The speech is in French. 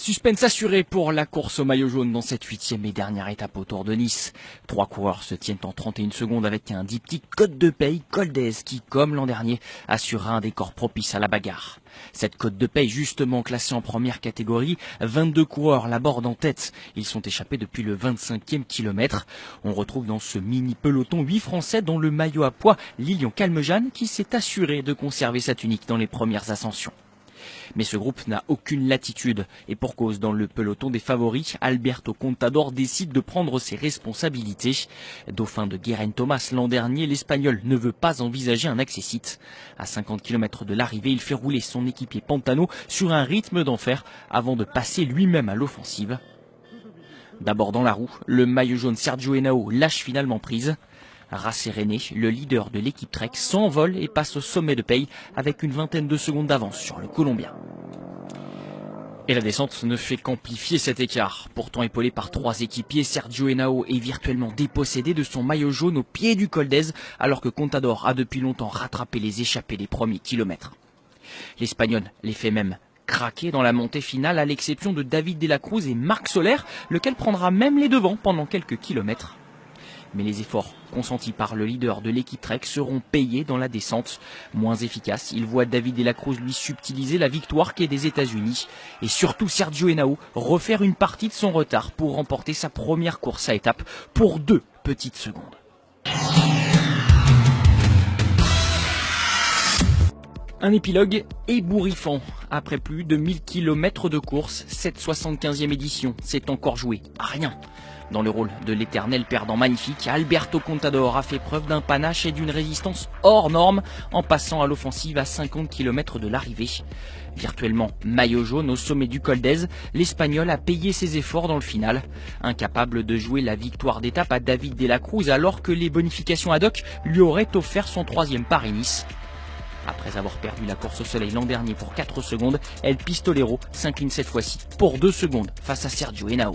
Suspense assuré pour la course au maillot jaune dans cette 8e et dernière étape au Tour de Nice. 3 coureurs se tiennent en 31 secondes avec un diptyque Côte de Paye, Coldez qui, comme l'an dernier, assurera un décor propice à la bagarre. Cette Côte de Paye justement classée en première catégorie, 22 coureurs l'abordent en tête. Ils sont échappés depuis le 25e kilomètre. On retrouve dans ce mini peloton 8 Français dont le maillot à pois Lilian Calmejane qui s'est assuré de conserver sa tunique dans les premières ascensions. Mais ce groupe n'a aucune latitude et pour cause, dans le peloton des favoris, Alberto Contador décide de prendre ses responsabilités. Dauphin de Geraint Thomas l'an dernier, l'Espagnol ne veut pas envisager un accessite. À 50 km de l'arrivée, il fait rouler son équipier Pantano sur un rythme d'enfer avant de passer lui-même à l'offensive. D'abord dans la roue, le maillot jaune Sergio Henao lâche finalement prise. Rasséréné, le leader de l'équipe Trek, s'envole et passe au sommet de Paye avec une vingtaine de secondes d'avance sur le Colombien. Et la descente ne fait qu'amplifier cet écart. Pourtant épaulé par 3 équipiers, Sergio Henao est virtuellement dépossédé de son maillot jaune au pied du col d'Ez, alors que Contador a depuis longtemps rattrapé les échappées des premiers kilomètres. L'Espagnol les fait même craquer dans la montée finale, à l'exception de David de la Cruz et Marc Soler, lequel prendra même les devants pendant quelques kilomètres. Mais les efforts consentis par le leader de l'équipe Trek seront payés dans la descente. Moins efficace, il voit David de la Cruz lui subtiliser la victoire qui est des États-Unis. Et surtout Sergio Henao refaire une partie de son retard pour remporter sa première course à étapes pour 2 petites secondes. Un épilogue ébouriffant. Après plus de 1000 km de course, cette 75e édition s'est encore jouée à rien. Dans le rôle de l'éternel perdant magnifique, Alberto Contador a fait preuve d'un panache et d'une résistance hors norme en passant à l'offensive à 50 km de l'arrivée. Virtuellement maillot jaune au sommet du col d'Ez, l'Espagnol a payé ses efforts dans le final. Incapable de jouer la victoire d'étape à David de la Cruz alors que les bonifications ad hoc lui auraient offert son 3e Paris-Nice. Après avoir perdu la course au soleil l'an dernier pour 4 secondes, El Pistolero s'incline cette fois-ci pour 2 secondes face à Sergio Henao.